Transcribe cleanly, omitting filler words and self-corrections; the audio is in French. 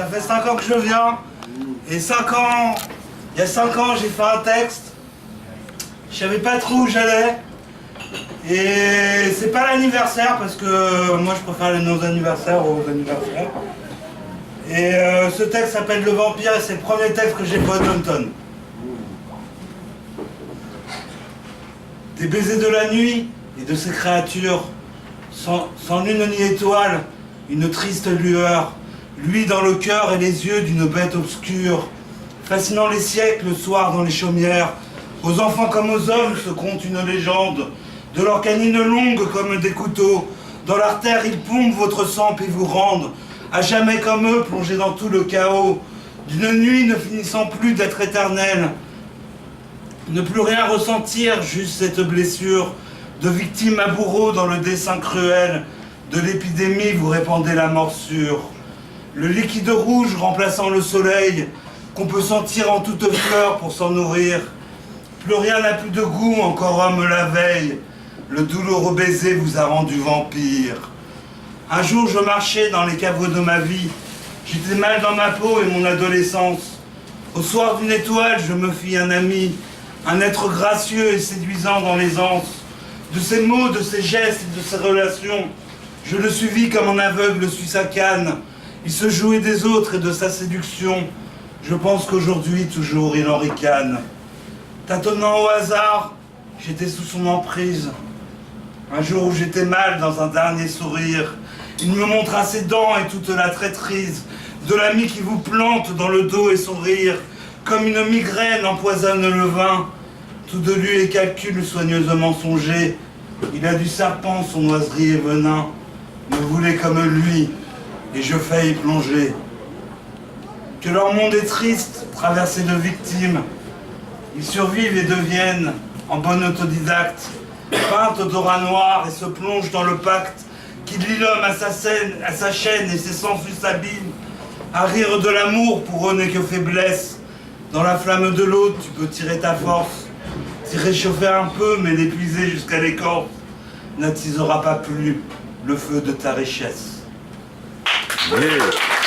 Ça fait 5 ans que je viens. Et 5 ans, il y a 5 ans, j'ai fait un texte. Je savais pas trop où j'allais. Et c'est pas l'anniversaire, parce que moi je préfère les non-anniversaires aux anniversaires. Et ce texte s'appelle Le Vampire, et c'est le premier texte que j'ai fait à Downton. Des baisers de la nuit et de ces créatures, sans lune ni étoile, une triste lueur, lui dans le cœur et les yeux d'une bête obscure, fascinant les siècles le soir dans les chaumières, aux enfants comme aux hommes se conte une légende, de leurs canines longues comme des couteaux, dans l'artère ils pompent votre sang puis vous rendent, à jamais comme eux plongés dans tout le chaos, d'une nuit ne finissant plus d'être éternelle, ne plus rien ressentir, juste cette blessure, de victime à bourreau dans le dessein cruel, de l'épidémie vous répandez la morsure. Le liquide rouge remplaçant le soleil, qu'on peut sentir en toute fleur pour s'en nourrir. Plus rien n'a plus de goût, encore homme la veille, le douloureux baiser vous a rendu vampire. Un jour je marchais dans les caveaux de ma vie, j'étais mal dans ma peau et mon adolescence. Au soir d'une étoile, je me fis un ami, un être gracieux et séduisant dans l'aisance. De ses mots, de ses gestes et de ses relations, je le suivis comme un aveugle suit sa canne. Il se jouait des autres et de sa séduction. Je pense qu'aujourd'hui, toujours, il en ricane. Tâtonnant au hasard, j'étais sous son emprise. Un jour où j'étais mal dans un dernier sourire, il me montra ses dents et toute la traîtrise de l'ami qui vous plante dans le dos et son rire. Comme une migraine empoisonne le vin, tout de lui les calculs soigneusement songés. Il a du serpent, son oiserie et venin, me voulait comme lui, et je faillis plonger. Que leur monde est triste, traversé de victimes. Ils survivent et deviennent, en bon autodidacte, peintres au drap noir et se plongent dans le pacte qui lie l'homme à sa chaîne et ses sensus s'abîment. À rire de l'amour, pour eux n'est que faiblesse. Dans la flamme de l'autre, tu peux tirer ta force, t'y réchauffer un peu, mais l'épuiser jusqu'à l'écorce n'attisera pas plus le feu de ta richesse. Yeah.